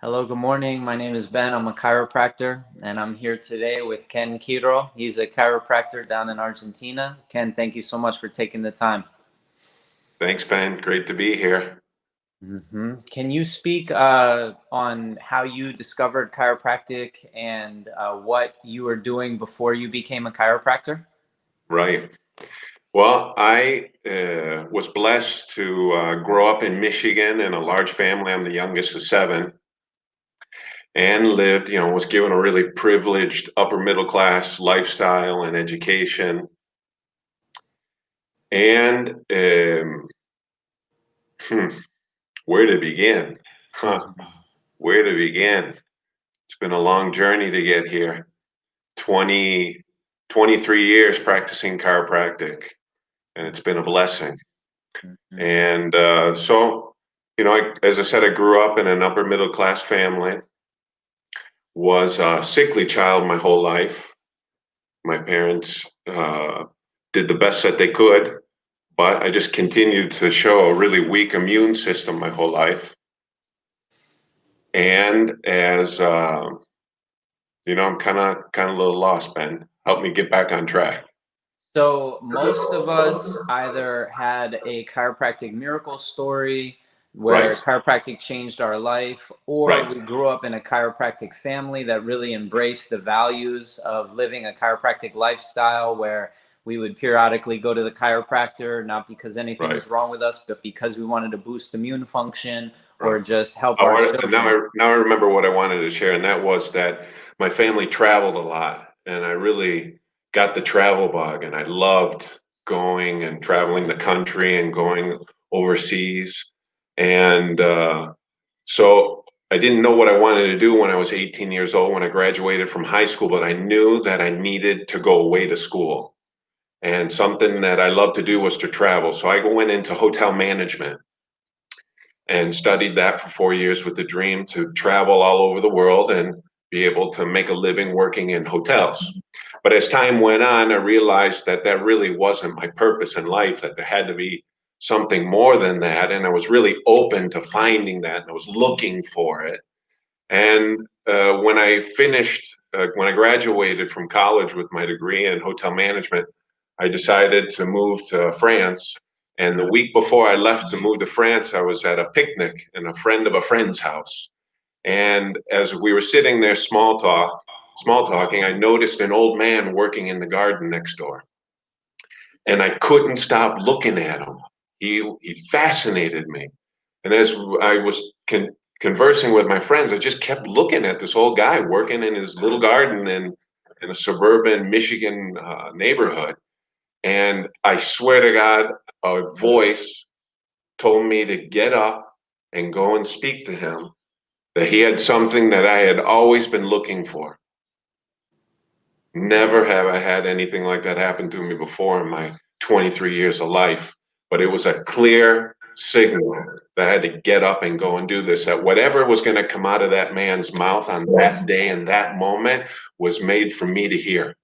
Hello, good morning. My name is Ben. I'm a chiropractor, and I'm here today with Kenn Quiro. He's a chiropractor down in Argentina. Ken, thank you so much for taking the time. Thanks, Ben. Great to be here. Can you speak on how you discovered chiropractic and what you were doing before you became a chiropractor? Right. Well, I was blessed to grow up in Michigan in a large family. I'm the youngest of seven, and lived, was given a really privileged upper middle class lifestyle and education. And hmm, where to begin? Huh, where to begin? It's been a long journey to get here. 20, 23 years practicing chiropractic, and it's been a blessing. Mhm. And as I said, I grew up in an upper middle class family, was a sickly child my whole life. My parents did the best that they could, but I just continued to show a really weak immune system my whole life. And I'm kind of a little lost, Ben. Help me get back on track. So most of us either had a chiropractic miracle story where Right, chiropractic changed our life, or right, we grew up in a chiropractic family that really embraced the values of living a chiropractic lifestyle where we would periodically go to the chiropractor, not because anything right, was wrong with us, but because we wanted to boost immune function or right. just help I our wanted, now children. I now I remember what I wanted to share, and that was that my family traveled a lot, and I really got the travel bug, and I loved going and traveling the country and going overseas. And so I didn't know what I wanted to do when I was 18 years old when I graduated from high school, but I knew that I needed to go away to school. And something that I loved to do was to travel. So I went into hotel management and studied that for 4 years with the dream to travel all over the world and be able to make a living working in hotels. But as time went on, I realized that that really wasn't my purpose in life, that there had to be something more than that. And I was really open to finding that, and I was looking for it. And when I graduated from college with my degree in hotel management, I decided to move to France. And the week before I left to move to France, I was at a picnic in a friend of a friend's house. And as we were sitting there small talking, I noticed an old man working in the garden next door. And I couldn't stop looking at him. He fascinated me. And as I was conversing with my friends, I just kept looking at this old guy working in his little garden in a suburban Michigan neighborhood. And I swear to God, a voice told me to get up and go and speak to him, that he had something that I had always been looking for. Never have I had anything like that happen to me before in my 23 years of life, but it was a clear signal that I had to get up and go and do this, that whatever was going to come out of that man's mouth on that day and that moment was made for me to hear.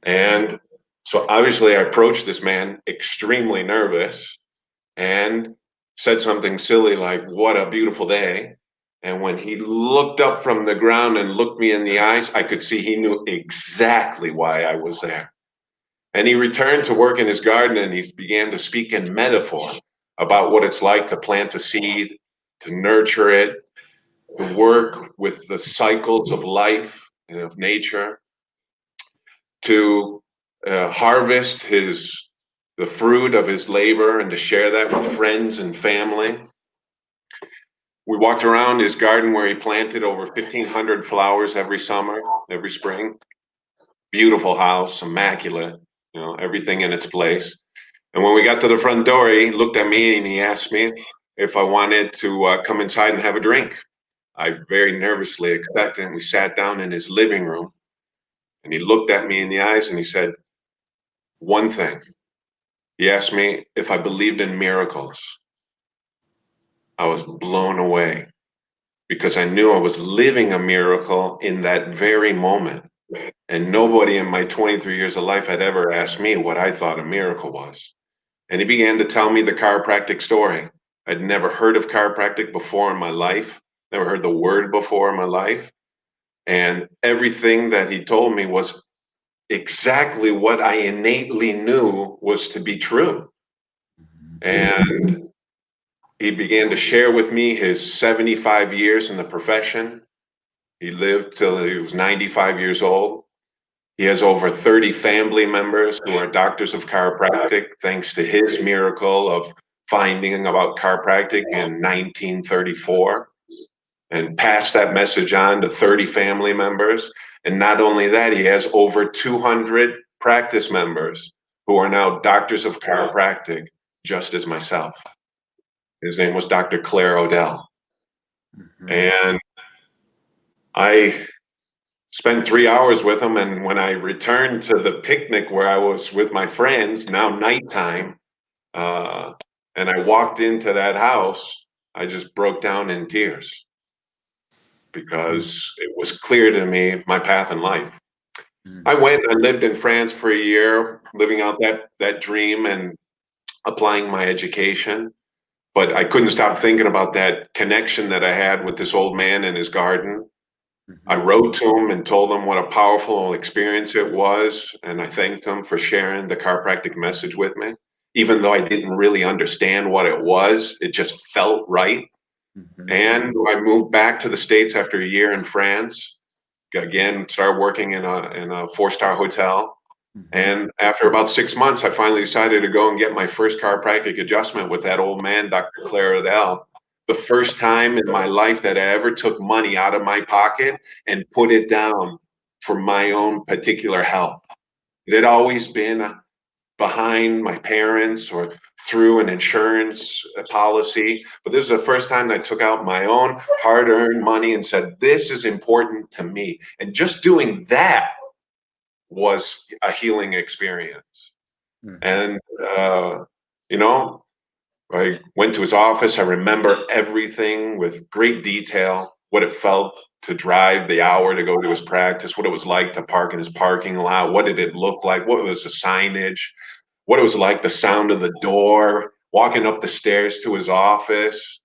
And so obviously I approached this man extremely nervous and said something silly like, "What a beautiful day." And when he looked up from the ground and looked me in the eyes, I could see he knew exactly why I was there. And he returned to work in his garden, and he began to speak in metaphor about what it's like to plant a seed, to nurture it, to work with the cycles of life and of nature, to harvest the fruit of his labor and to share that with friends and family. We walked around his garden where he planted over 1,500 flowers every summer, every spring. Beautiful house, immaculate, everything in its place. And when we got to the front door, he looked at me and he asked me if I wanted to come inside and have a drink. I very nervously accepted, and we sat down in his living room. And he looked at me in the eyes and he said one thing. He asked me if I believed in miracles. I was blown away because I knew I was living a miracle in that very moment. And nobody in my 23 years of life had ever asked me what I thought a miracle was. And he began to tell me the chiropractic story. I'd never heard of chiropractic before in my life. never heard the word before in my life. And everything that he told me was exactly what I innately knew was to be true. And he began to share with me his 75 years in the profession. He lived till he was 95 years old. He has over 30 family members who are doctors of chiropractic, thanks to his miracle of finding about chiropractic in 1934, and passed that message on to 30 family members. And not only that, he has over 200 practice members who are now doctors of chiropractic, just as myself. His name was Dr. Claire Odell. And I spent 3 hours with him. And when I returned to the picnic where I was with my friends, now nighttime, and I walked into that house, I just broke down in tears because it was clear to me my path in life. I went and I lived in France for a year, living out that dream and applying my education. But I couldn't stop thinking about that connection that I had with this old man in his garden. I wrote to him and told him what a powerful experience it was, and I thanked him for sharing the chiropractic message with me. Even though I didn't really understand what it was, it just felt right. And I moved back to the States after a year in France. Again, started working in a four-star hotel. And after about 6 months, I finally decided to go and get my first chiropractic adjustment with that old man, Dr. Claire Odell. The first time in my life that I ever took money out of my pocket and put it down for my own particular health. It had always been behind my parents or through an insurance policy. But this is the first time that I took out my own hard earned money and said, this is important to me. And just doing that was a healing experience. And, you know, I went to his office. I remember everything with great detail, what it felt to drive the hour to go to his practice, what it was like to park in his parking lot, what did it look like, what was the signage, what it was like, the sound of the door, walking up the stairs to his office.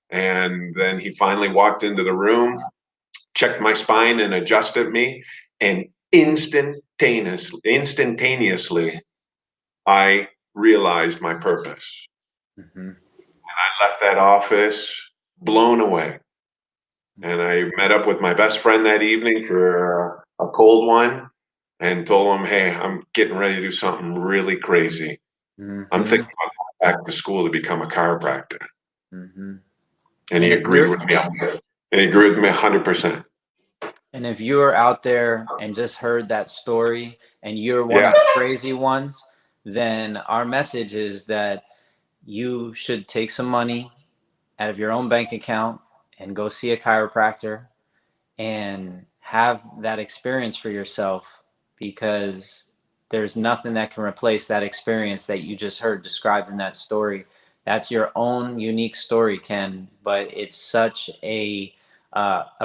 And then he finally walked into the room, checked my spine and adjusted me. And instantaneously, I realized my purpose. I left that office blown away. And I met up with my best friend that evening for a cold one and told him, hey, I'm getting ready to do something really crazy. I'm thinking about going back to school to become a chiropractor. And he agreed with me. And he agreed with me 100%. And if you are out there and just heard that story and you're one of the crazy ones, then our message is that you should take some money out of your own bank account and go see a chiropractor and have that experience for yourself, because there's nothing that can replace that experience that you just heard described in that story. That's your own unique story, Ken, but it's such a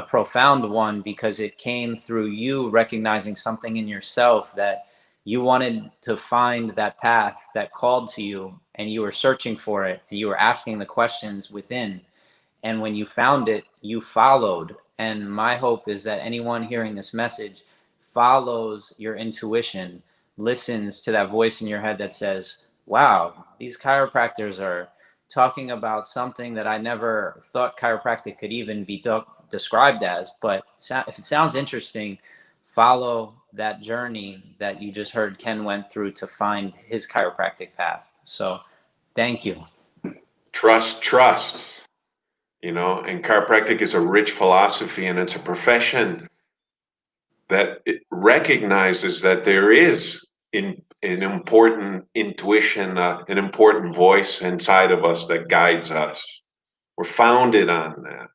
profound one because it came through you recognizing something in yourself that you wanted to find, that path that called to you, and you were searching for it and you were asking the questions within. And when you found it, you followed. And my hope is that anyone hearing this message follows your intuition, listens to that voice in your head that says, wow, these chiropractors are talking about something that I never thought chiropractic could even be described as. But if it sounds interesting, follow that journey that you just heard Ken went through to find his chiropractic path. So thank you. Trust. And chiropractic is a rich philosophy, and it's a profession that it recognizes that there is an important intuition, an important voice inside of us that guides us. We're founded on that,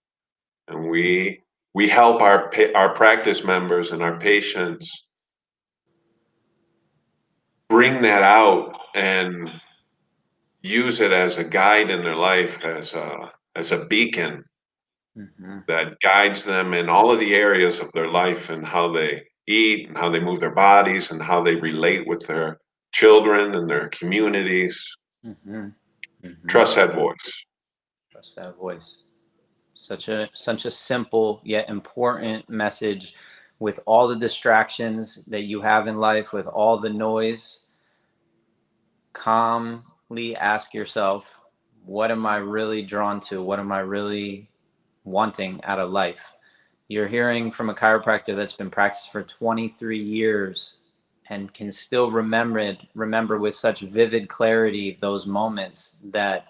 and we help our practice members and our patients bring that out and use it as a guide in their life, as a beacon that guides them in all of the areas of their life, and how they eat and how they move their bodies and how they relate with their children and their communities. Trust that voice. Trust that voice. Such a simple yet important message. With all the distractions that you have in life, with all the noise, calmly ask yourself, what am I really drawn to? What am I really wanting out of life? You're hearing from a chiropractor that's been practicing for 23 years and can still remember with such vivid clarity those moments that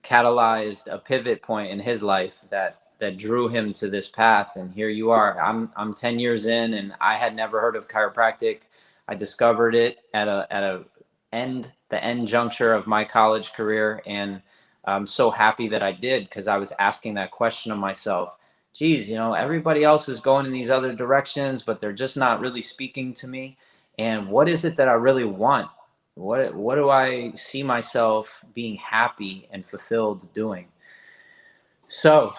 catalyzed a pivot point in his life that drew him to this path. And here you are. I'm 10 years in, and I had never heard of chiropractic. I discovered it at a the end juncture of my college career, and I'm so happy that I did, because I was asking that question of myself. Geez, everybody else is going in these other directions, but they're just not really speaking to me. And what is it that I really want? What do I see myself being happy and fulfilled doing? So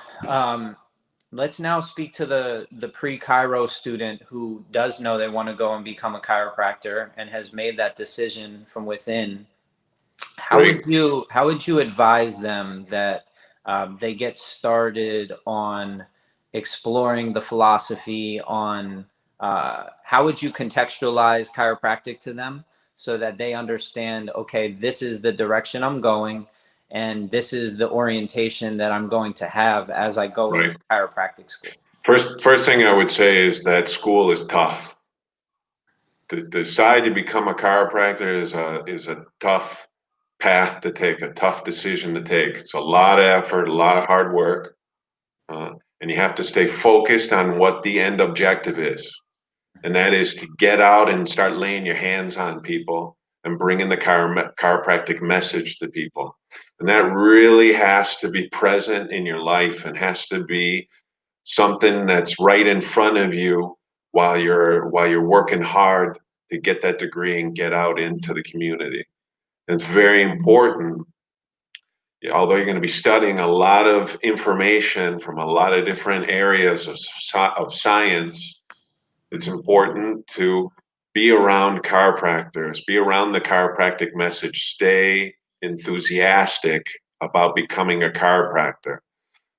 let's now speak to the pre-Chiro student who does know they want to go and become a chiropractor and has made that decision from within. Great. How would you advise them that they get started on exploring the philosophy on how would you contextualize chiropractic to them so that they understand, okay, this is the direction I'm going, and this is the orientation that I'm going to have as I go Right. into chiropractic school? First thing I would say is that school is tough. To decide to become a chiropractor is a tough path to take, a tough decision to take. It's a lot of effort, a lot of hard work, and you have to stay focused on what the end objective is, and that is to get out and start laying your hands on people and bringing the chiropractic message to people. And that really has to be present in your life and has to be something that's right in front of you while you're working hard to get that degree and get out into the community. And it's very important, although you're going to be studying a lot of information from a lot of different areas of science. It's important to be around chiropractors, be around the chiropractic message, stay enthusiastic about becoming a chiropractor.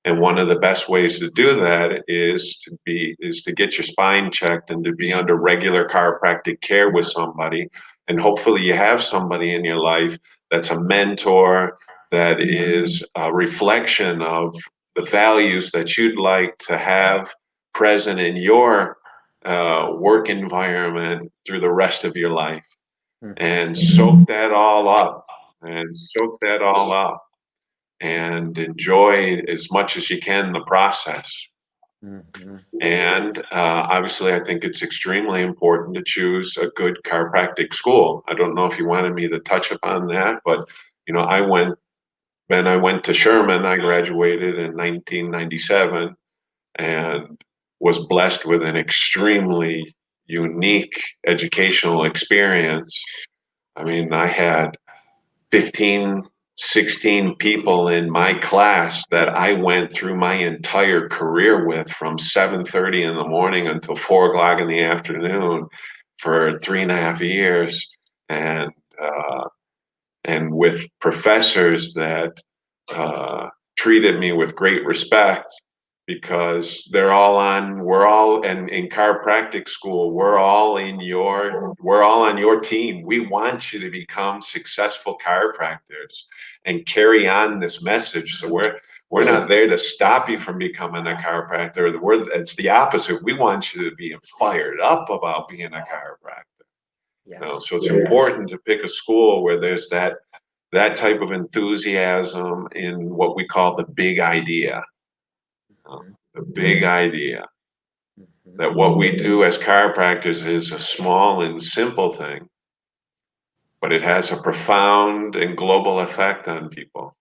And one of the best ways to do that is to get your spine checked and to be under regular chiropractic care with somebody. And hopefully you have somebody in your life that's a mentor, that is a reflection of the values that you'd like to have present in your work environment through the rest of your life. And soak that all up and enjoy as much as you can the process. Mm-hmm. And obviously, I think it's extremely important to choose a good chiropractic school. I don't know if you wanted me to touch upon that, but I went to Sherman. I graduated in 1997 and was blessed with an extremely unique educational experience. I mean, I had 15, 16 people in my class that I went through my entire career with, from 7:30 in the morning until 4 o'clock in the afternoon, for 3.5 years. And and with professors that uh, treated me with great respect, because we're all in chiropractic school, we're all on your team. We want you to become successful chiropractors and carry on this message. So we're not there to stop you from becoming a chiropractor. It's the opposite. We want you to be fired up about being a chiropractor. Yes. So it's important to pick a school where there's that type of enthusiasm in what we call the big idea. The big idea Mm-hmm. that what we do as chiropractors is a small and simple thing, but it has a profound and global effect on people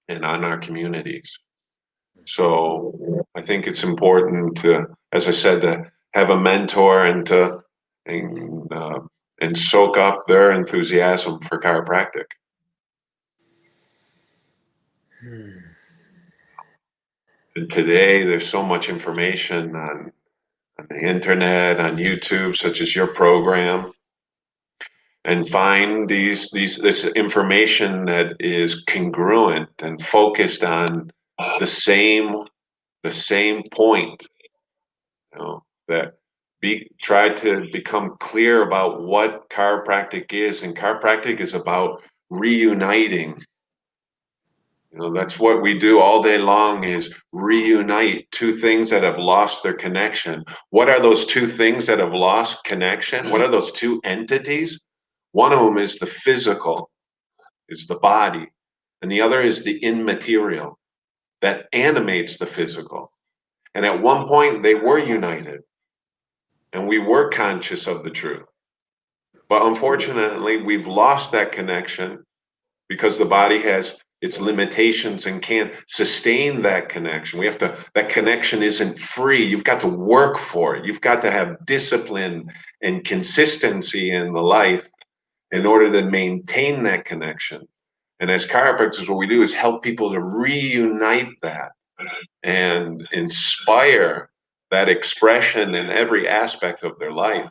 and on our communities. So I think it's important to, as I said, to have a mentor and, uh, and soak up their enthusiasm for chiropractic. Hmm. And today, there's so much information on the internet, on YouTube, such as your program, and find this information that is congruent and focused on the same the same point, that try to become clear about what chiropractic is, and chiropractic is about reuniting. That's what we do all day long, is reunite two things that have lost their connection. What are those two things that have lost connection? What are those two entities? One of them is the physical, is the body, and the other is the immaterial that animates the physical. And at one point they were united and we were conscious of the truth. But unfortunately, we've lost that connection because the body has its limitations and can't sustain that connection. That connection isn't free. You've got to work for it. You've got to have discipline and consistency in the life in order to maintain that connection. And as chiropractors, what we do is help people to reunite that and inspire that expression in every aspect of their life.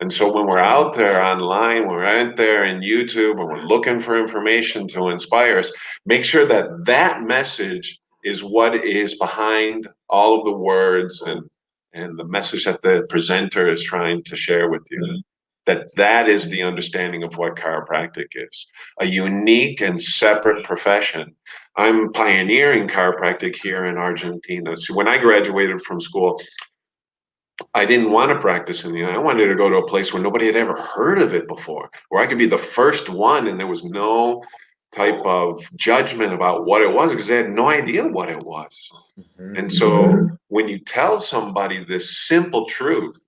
And so when we're out there online, when we're out there in YouTube, and we're looking for information to inspire us, make sure that that message is what is behind all of the words and the message that the presenter is trying to share with you. That is the understanding of what chiropractic is, a unique and separate profession. I'm pioneering chiropractic here in Argentina. So when I graduated from school, I didn't want to practice in the United. I wanted to go to a place where nobody had ever heard of it before, where I could be the first one and there was no type of judgment about what it was because they had no idea what it was. Mm-hmm. And so when you tell somebody this simple truth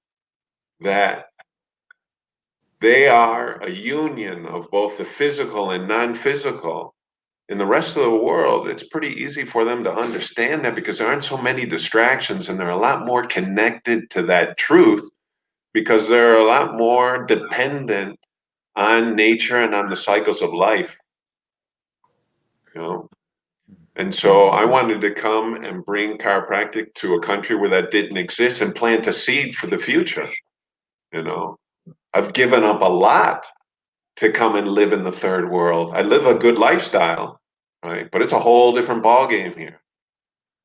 that they are a union of both the physical and non-physical, in the rest of the world, it's pretty easy for them to understand that because there aren't so many distractions and they're a lot more connected to that truth because they're a lot more dependent on nature and on the cycles of life. And so I wanted to come and bring chiropractic to a country where that didn't exist and plant a seed for the future. I've given up a lot to come and live in the third world. I live a good lifestyle, right? But it's a whole different ballgame here.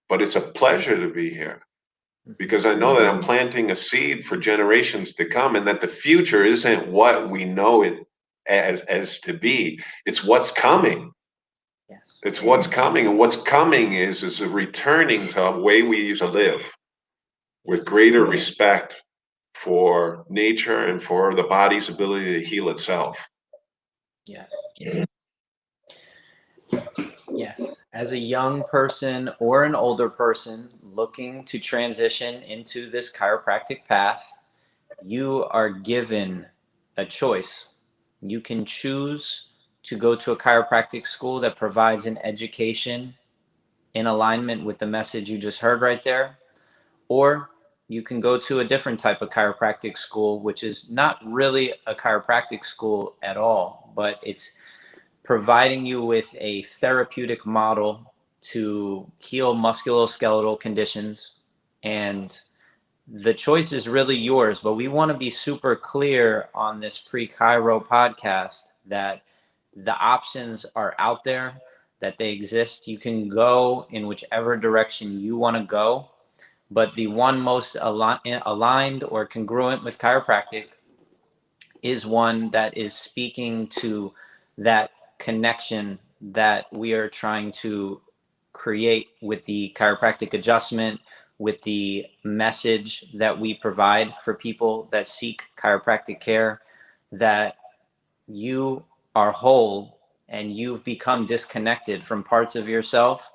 But it's a pleasure to be here because I know that I'm planting a seed for generations to come, and that the future isn't what we know it as to be. It's what's coming. Yes. It's what's coming, and what's coming is a returning to a way we used to live with greater respect for nature and for the body's ability to heal itself. Yes. Yes. As a young person or an older person looking to transition into this chiropractic path, you are given a choice. You can choose to go to a chiropractic school that provides an education in alignment with the message you just heard right there, or you can go to a different type of chiropractic school, which is not really a chiropractic school at all, but it's providing you with a therapeutic model to heal musculoskeletal conditions. And the choice is really yours, but we want to be super clear on this pre-Chiro podcast that the options are out there, that they exist. You can go in whichever direction you want to go, but the one most aligned or congruent with chiropractic is one that is speaking to that connection that we are trying to create with the chiropractic adjustment, with the message that we provide for people that seek chiropractic care, that you are whole and you've become disconnected from parts of yourself.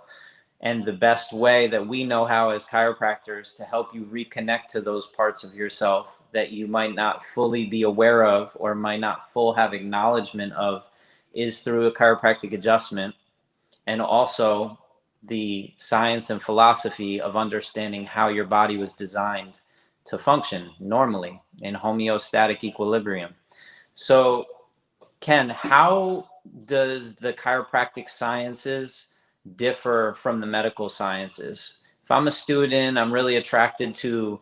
And the best way that we know how as chiropractors to help you reconnect to those parts of yourself that you might not fully be aware of or might not full have acknowledgement of is through a chiropractic adjustment, and also the science and philosophy of understanding how your body was designed to function normally in homeostatic equilibrium. So, Kenn, how does the chiropractic sciences differ from the medical sciences? If I'm a student, I'm really attracted to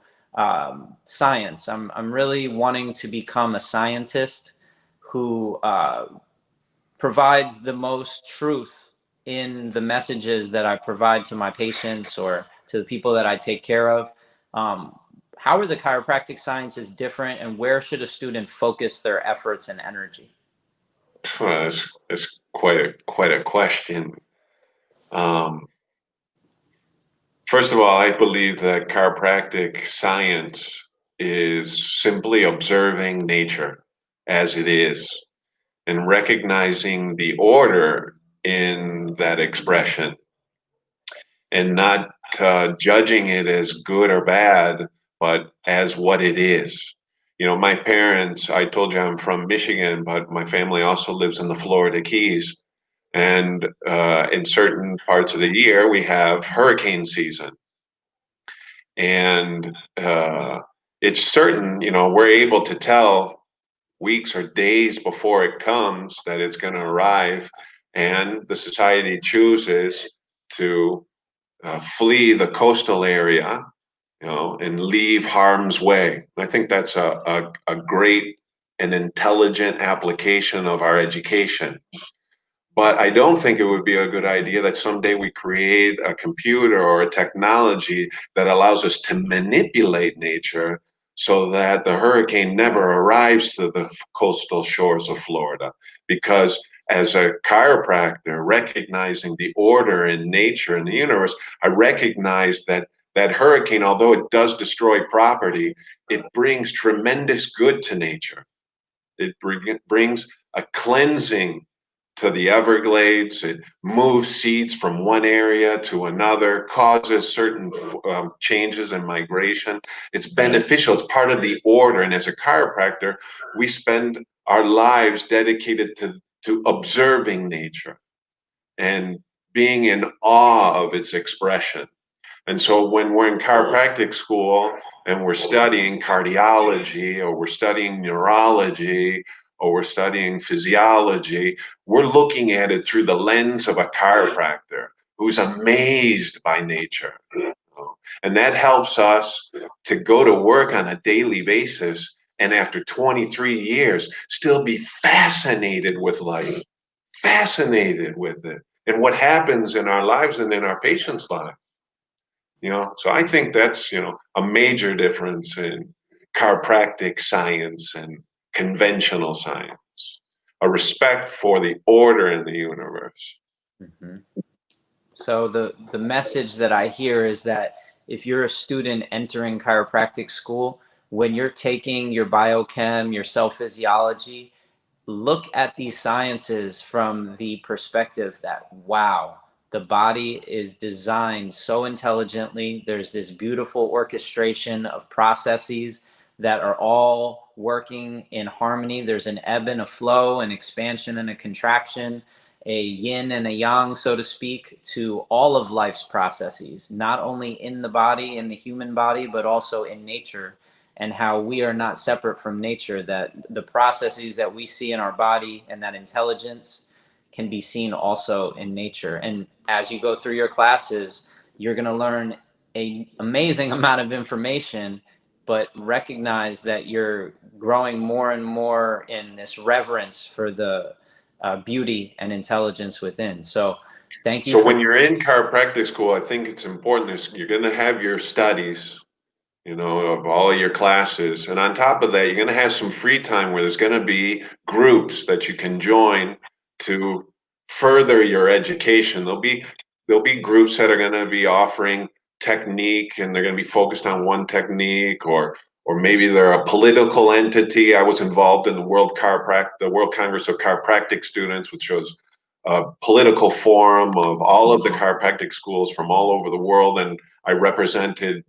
science. I'm really wanting to become a scientist who provides the most truth in the messages that I provide to my patients or to the people that I take care of. Um, how are the chiropractic sciences different, and where should a student focus their efforts and energy? It's quite a question. Um, First of all, I believe that chiropractic science is simply observing nature as it is and recognizing the order in that expression and not judging it as good or bad, but as what it is. You know, my parents, I told you I'm from Michigan, but my family also lives in the Florida Keys. And in certain parts of the year, we have hurricane season. And it's certain, you know, we're able to tell weeks or days before it comes that it's going to arrive. And the society chooses to flee the coastal area, you know, and leave harm's way. I think that's a great and intelligent application of our education. But I don't think it would be a good idea that someday we create a computer or a technology that allows us to manipulate nature so that the hurricane never arrives to the coastal shores of Florida. Because as a chiropractor, recognizing the order in nature and the universe, I recognize that that hurricane, although it does destroy property, it brings tremendous good to nature. It brings a cleansing to the Everglades. It moves seeds from one area to another, causes certain changes in migration. It's beneficial. It's part of the order. And as a chiropractor, we spend our lives dedicated to observing nature and being in awe of its expression. And so when we're in chiropractic school and we're studying cardiology or we're studying neurology or we're studying physiology, we're looking at it through the lens of a chiropractor who's amazed by nature. And that helps us to go to work on a daily basis and after 23 years still be fascinated with life, fascinated with it and what happens in our lives and in our patients' lives. You know, so I think that's, you know, a major difference in chiropractic science and conventional science, a respect for the order in the universe. Mhm. So the message that I hear is that if you're a student entering chiropractic school, when you're taking your biochem, your cell physiology, look at these sciences from the perspective that, wow, the body is designed so intelligently. There's this beautiful orchestration of processes that are all working in harmony. There's an ebb and a flow, an expansion and a contraction, a yin and a yang, so to speak, to all of life's processes, not only in the body, in the human body, but also in nature, and how we are not separate from nature, that the processes that we see in our body and that intelligence can be seen also in nature. And as you go through your classes, you're going to learn an amazing amount of information, but recognize that you're growing more and more in this reverence for the beauty and intelligence within. So thank you So for. when you're in chiropractic school, I think it's important is you're going to have your studies, you know, of all your classes. And on top of that, you're going to have some free time where there's going to be groups that you can join to further your education. There'll be groups that are going to be offering technique and they're going to be focused on one technique or maybe they're a political entity. I was involved in the World Congress of Chiropractic Students, which was a political forum of all of the chiropractic schools from all over the world, and I represented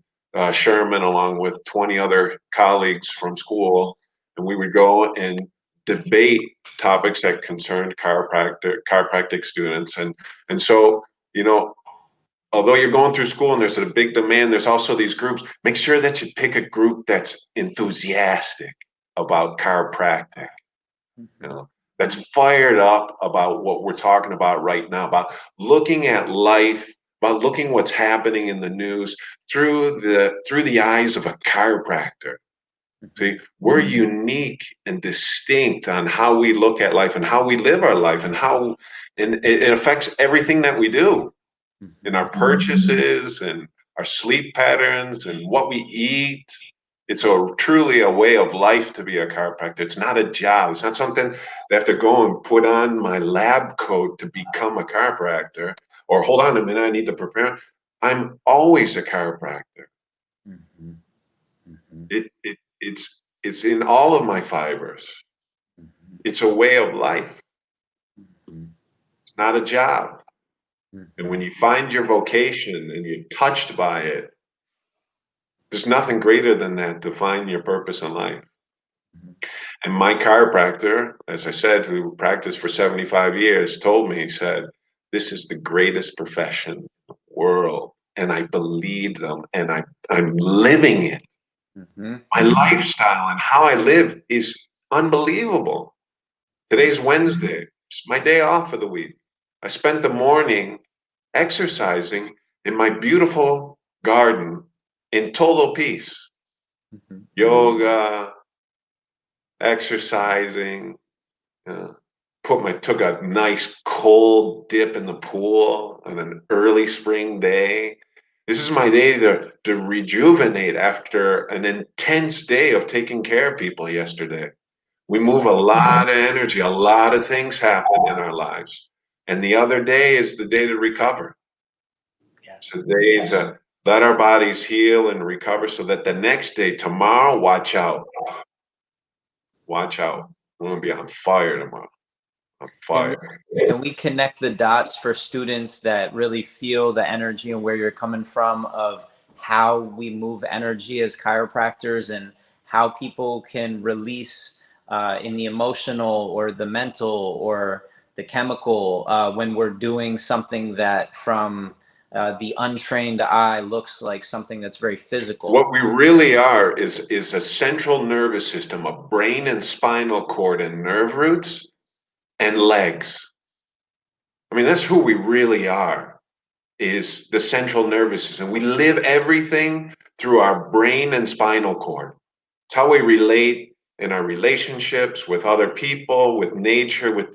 Sherman along with 20 other colleagues from school, and we would go and debate topics that concerned chiropractic students, and so you know, although you're going through school and there's a big demand, there's also these groups. Make sure that you pick a group that's enthusiastic about chiropractic, you know, that's fired up about what we're talking about right now, about looking at life, about looking what's happening in the news through the eyes of a chiropractor. See, we're unique and distinct on how we look at life and how we live our life and how, And it affects everything that we do in Mhm. our purchases and our sleep patterns and what we eat. It's a truly a way of life to be a chiropractor. It's not a job. It's not something they have to go and put on my lab coat to become a chiropractor. Or hold on a minute, I need to prepare. I'm always a chiropractor. Mhm. Mhm. It's in all of my fibers. Mhm. It's a way of life. Mhm. It's not a job. And when Mhm. you find your vocation and you're touched by it, there's nothing greater than that to find your purpose in life. Mhm. And my chiropractor, as I said, who practiced for 75 years, told me, he said, this is the greatest profession in the world. And I believe them and I'm living it. Mhm. My lifestyle and how I live is unbelievable. Today's Wednesday. It's my day off for the week. I spent the morning exercising in my beautiful garden in total peace. Mhm. Yoga, exercising, uh, took a nice cold dip in the pool on an early spring day. This is my day to rejuvenate after an intense day of taking care of people yesterday. We move a lot of energy, a lot of things happen in our lives. And the other day is the day to recover. It's Yes. the day to let our bodies heal and recover so that the next day, tomorrow, watch out. Watch out. I'm going to be on fire tomorrow. On Can we fire. can we connect the dots for students that really feel the energy and where you're coming from of how we move energy as chiropractors and how people can release in the emotional or the mental or the chemical when we're doing something that from the untrained eye looks like something that's very physical. What we really are is a central nervous system, a brain and spinal cord and nerve roots and legs. I mean, that's who we really are, is the central nervous system. We live everything through our brain and spinal cord. It's how we relate in our relationships with other people, with nature, with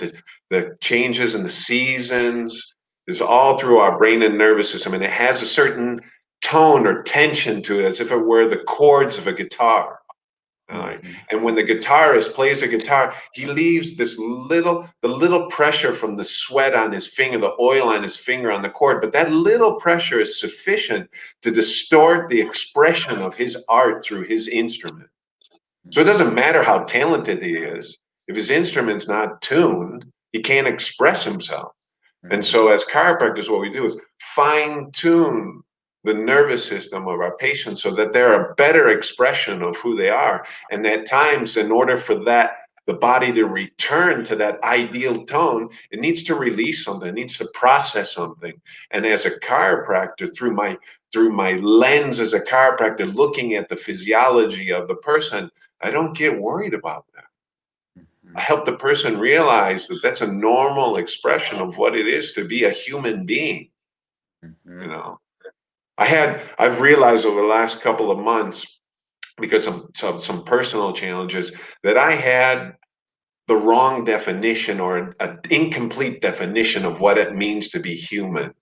the changes in the seasons. It's all through our brain and nervous system. And it has a certain tone or tension to it, as if it were the chords of a guitar. All right. Mhm. And when the guitarist plays a guitar, he leaves the little pressure from the sweat on his finger, the oil on his finger on the chord. But that little pressure is sufficient to distort the expression of his art through his instrument. So it doesn't matter how talented he is. If his instrument's not tuned, he can't express himself. And Mhm. so, as chiropractors, what we do is fine tune the nervous system of our patients so that they're a better expression of who they are. And at times, in order for the body to return to that ideal tone, it needs to release something, it needs to process something. And as a chiropractor, through my lens as a chiropractor, looking at the physiology of the person, I don't get worried about that. I Mhm. help the person realize that that's a normal expression of what it is to be a human being. You Mhm. know, I've realized over the last couple of months, because of some personal challenges, that I had the wrong definition or an incomplete definition of what it means to be human.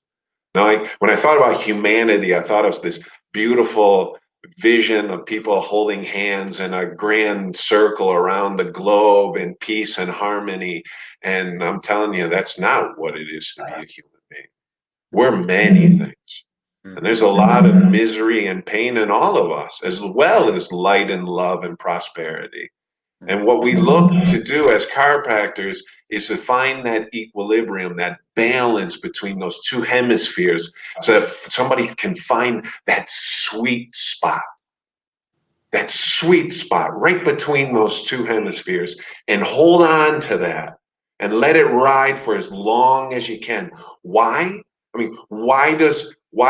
Now, when I thought about humanity, I thought of this beautiful vision of people holding hands in a grand circle around the globe in peace and harmony. And I'm telling you, that's not what it is to be a human being. We're many things. And there's a Mhm. lot of misery and pain in all of us, as well as light and love and prosperity. And what we look to do as chiropractors is to find that equilibrium, that balance between those two hemispheres so that somebody can find that sweet spot right between those two hemispheres and hold on to that and let it ride for as long as you can. Why? I mean, why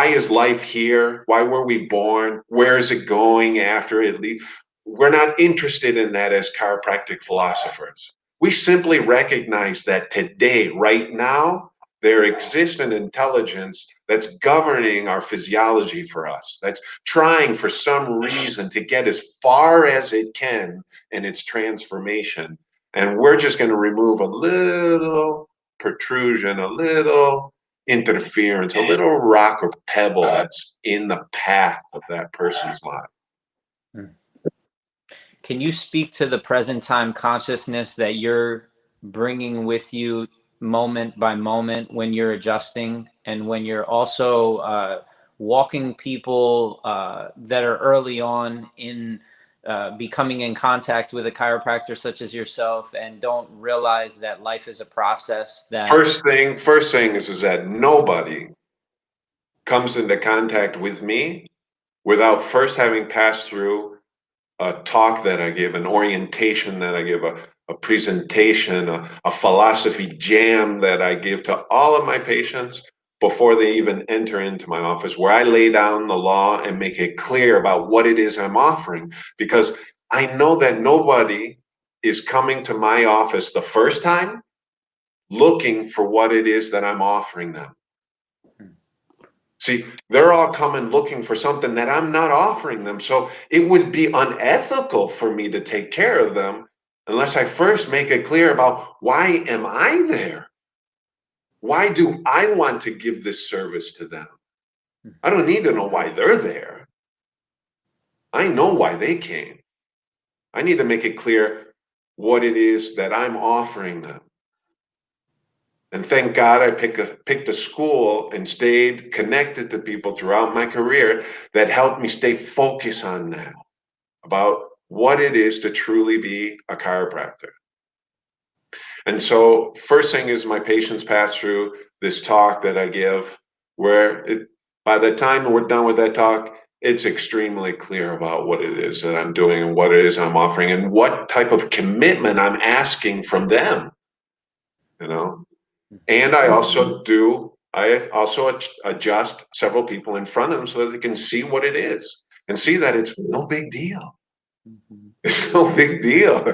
is life here? Why were we born? Where is it going after it leaves? We're not interested in that as chiropractic philosophers. We simply recognize that today, right now, there exists an intelligence that's governing our physiology for us. That's trying for some reason to get as far as it can in its transformation. And we're just going to remove a little protrusion, a little interference, a little rock or pebble that's in the path of that person's life. Can you speak to the present time consciousness that you're bringing with you moment by moment when you're adjusting, and when you're also walking people that are early on in becoming in contact with a chiropractor such as yourself and don't realize that life is a process that First thing is that nobody comes into contact with me without first having passed through a talk that I give, an orientation that I give, a presentation, a philosophy jam that I give to all of my patients before they even enter into my office, where I lay down the law and make it clear about what it is I'm offering. Because I know that nobody is coming to my office the first time looking for what it is that I'm offering them. See, they're all coming looking for something that I'm not offering them. So it would be unethical for me to take care of them unless I first make it clear about why am I there? Why do I want to give this service to them? I don't need to know why they're there. I know why they came. I need to make it clear what it is that I'm offering them. And thank God I picked a school and stayed connected to people throughout my career that helped me stay focused on that, about what it is to truly be a chiropractor. And so first thing is my patients pass through this talk that I give, where by the time we're done with that talk, it's extremely clear about what it is that I'm doing and what it is I'm offering and what type of commitment I'm asking from them, you know? And I also adjust several people in front of them so that they can see what it is and see that it's no big deal. It's no big deal.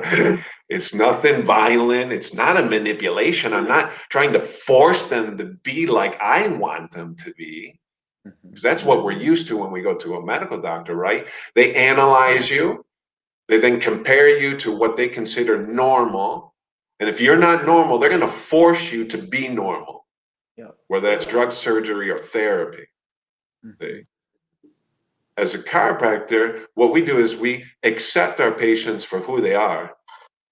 It's nothing violent. It's not a manipulation. I'm not trying to force them to be like I want them to be. Because that's what we're used to when we go to a medical doctor, right? They analyze you. They then compare you to what they consider normal. And if you're not normal, they're going to force you to be normal, whether that's drug surgery or therapy. See? As a chiropractor, what we do is we accept our patients for who they are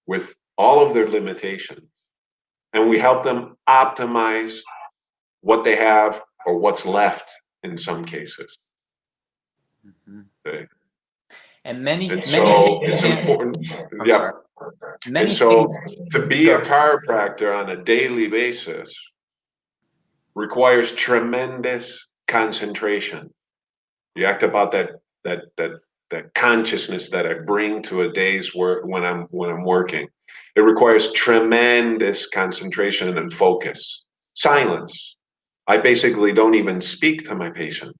with all of their limitations, and we help them optimize what they have or what's left in some cases. Okay? and many And many so things it's can't, important. I'm Yeah. sorry, And many things so to be go a ahead. chiropractor on a daily basis requires tremendous concentration. You act about that consciousness that I bring to a day's work when I'm working. It requires tremendous concentration and focus. Silence. I basically don't even speak to my patients.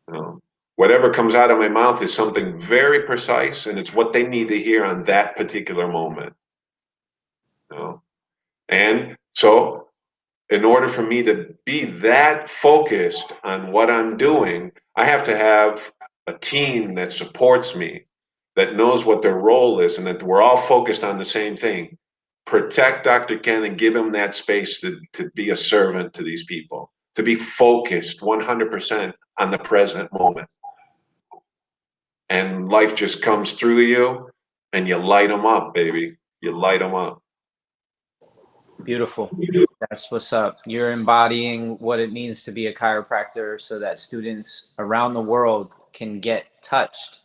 You know, whatever comes out of my mouth is something very precise, and it's what they need to hear on that particular moment. You know? And so in order for me to be that focused on what I'm doing, I have to have a team that supports me, that knows what their role is, and that we're all focused on the same thing. Protect Dr. Kenn and give him that space to be a servant to these people, to be focused 100% on the present moment. And life just comes through you and you light them up, baby. You light them up. Beautiful. That's what's up. You're embodying what it means to be a chiropractor so that students around the world can get touched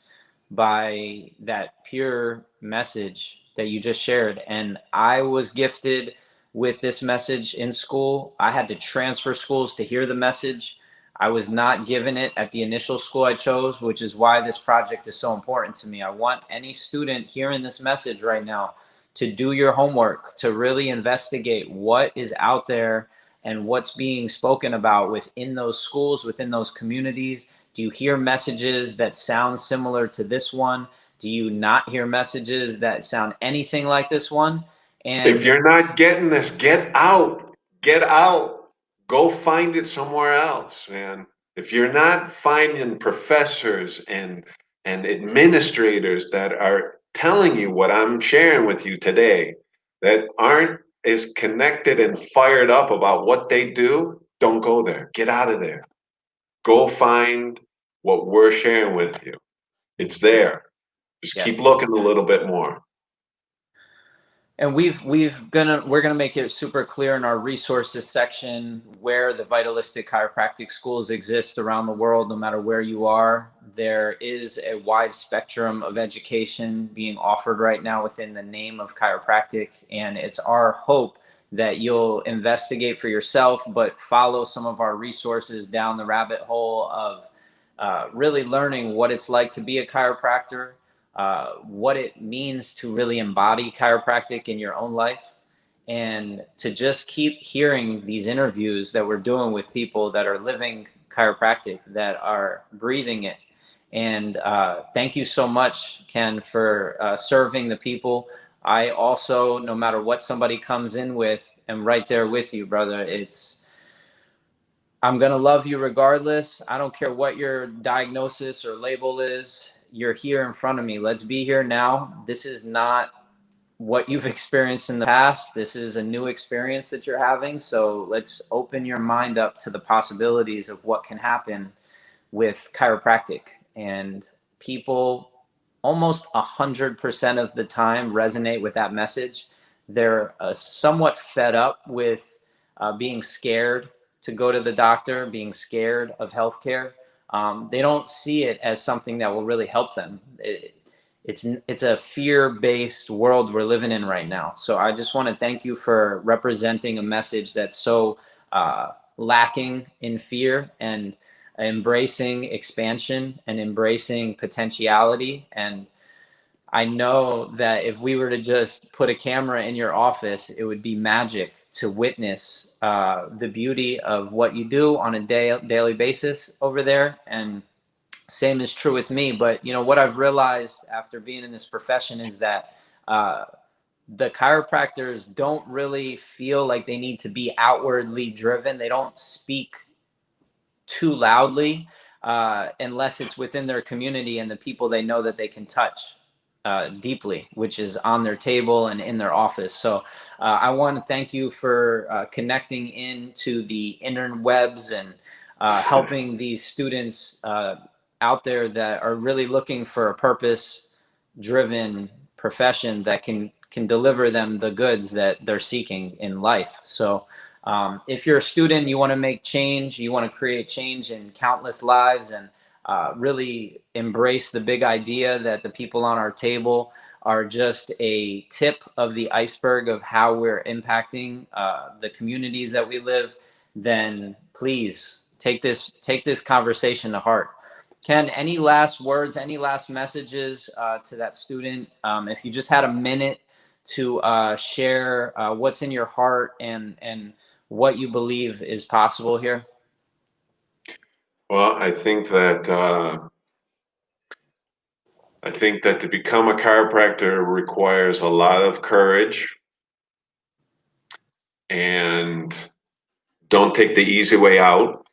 by that pure message that you just shared. And I was gifted with this message in school. I had to transfer schools to hear the message. I was not given it at the initial school I chose, which is why this project is so important to me. I want any student hearing this message right now to do your homework, to really investigate what is out there and what's being spoken about within those schools, within those communities. Do you hear messages that sound similar to this one? Do you not hear messages that sound anything like this one? If And you're not getting this, get out. Get out. Go find it somewhere else, man. If you're not finding professors and administrators that are telling you what I'm sharing with you today, that aren't is connected and fired up about what they do, don't go there. Get out of there. Go find what we're sharing with you. It's there. Just Yes. keep looking a little bit more. And we're gonna make it super clear in our resources section where the vitalistic chiropractic schools exist around the world. No matter where you are, there is a wide spectrum of education being offered right now within the name of chiropractic, and it's our hope that you'll investigate for yourself, but follow some of our resources down the rabbit hole of really learning what it's like to be a chiropractor, what it means to really embody chiropractic in your own life, and to just keep hearing these interviews that we're doing with people that are living chiropractic, that are breathing it. And thank you so much, Kenn, for serving the people. I also, no matter what somebody comes in with, am right there with you, brother. I'm going to love you regardless. I don't care what your diagnosis or label is. You're here in front of me. Let's be here now. This is not what you've experienced in the past. This is a new experience that you're having. So let's open your mind up to the possibilities of what can happen with chiropractic. And people almost 100% of the time resonate with that message. They're somewhat fed up with being scared to go to the doctor, being scared of healthcare. They don't see it as something that will really help them. It's a fear-based world we're living in right now. So I just want to thank you for representing a message that's so lacking in fear, and embracing expansion and embracing potentiality. And I know that if we were to just put a camera in your office, it would be magic to witness the beauty of what you do on a daily basis over there. And same is true with me. But you know what I've realized after being in this profession is that the chiropractors don't really feel like they need to be outwardly driven. They don't speak too loudly unless it's within their community and the people they know that they can touch deeply, which is on their table and in their office. So I want to thank you for connecting into the interwebs and helping these students out there that are really looking for a purpose-driven profession that can deliver them the goods that they're seeking in life. So if you're a student, you want to make change, you want to create change in countless lives, and really embrace the big idea that the people on our table are just a tip of the iceberg of how we're impacting the communities that we live, then please take this conversation to heart. Kenn, any last words, any last messages to that student? If you just had a minute to share what's in your heart and what you believe is possible here. Well, I think that to become a chiropractor requires a lot of courage, and don't take the easy way out,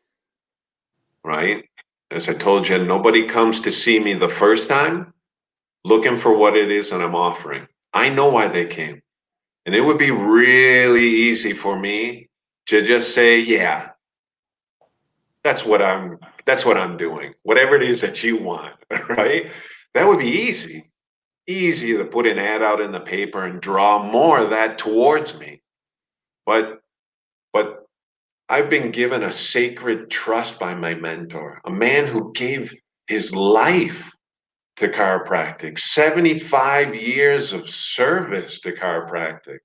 right? As I told you, nobody comes to see me the first time looking for what it is that I'm offering. I know why they came. And it would be really easy for me to just say, yeah, that's what I'm doing. Whatever it is that you want, right? That would be easy. Easy to put an ad out in the paper and draw more of that towards me. But I've been given a sacred trust by my mentor, a man who gave his life to chiropractic, 75 years of service to chiropractic,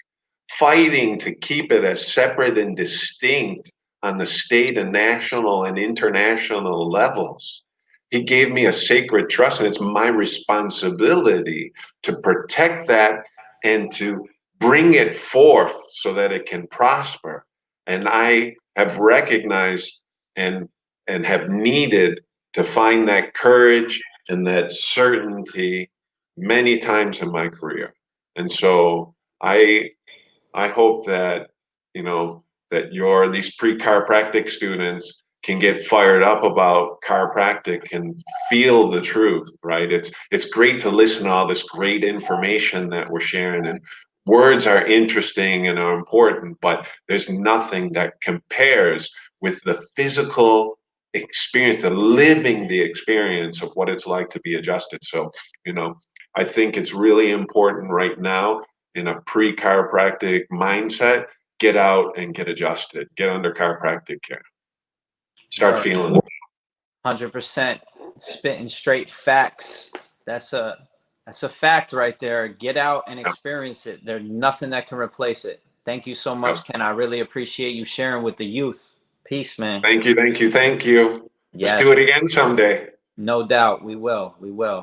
fighting to keep it as separate and distinct on the state and national and international levels. He gave me a sacred trust, and it's my responsibility to protect that and to bring it forth so that it can prosper. And I have recognized and have needed to find that courage and that certainty many times in my career. And so I hope that, you know, that these pre-chiropractic students can get fired up about chiropractic and feel the truth, right? It's great to listen to all this great information that we're sharing, and words are interesting and are important, but there's nothing that compares with the physical experience, the living the experience of what it's like to be adjusted. So, you know, I think it's really important right now in a pre-chiropractic mindset, get out and get adjusted, get under chiropractic care, start Word. feeling it. 100% spitting straight facts. That's a fact right there. Get out and experience it. There's nothing that can replace it. Thank you so much, Ken. I really appreciate you sharing with the youth. Peace, man. Thank you, thank you, thank you. Let's Yes. do it again someday. No doubt. We will. We will.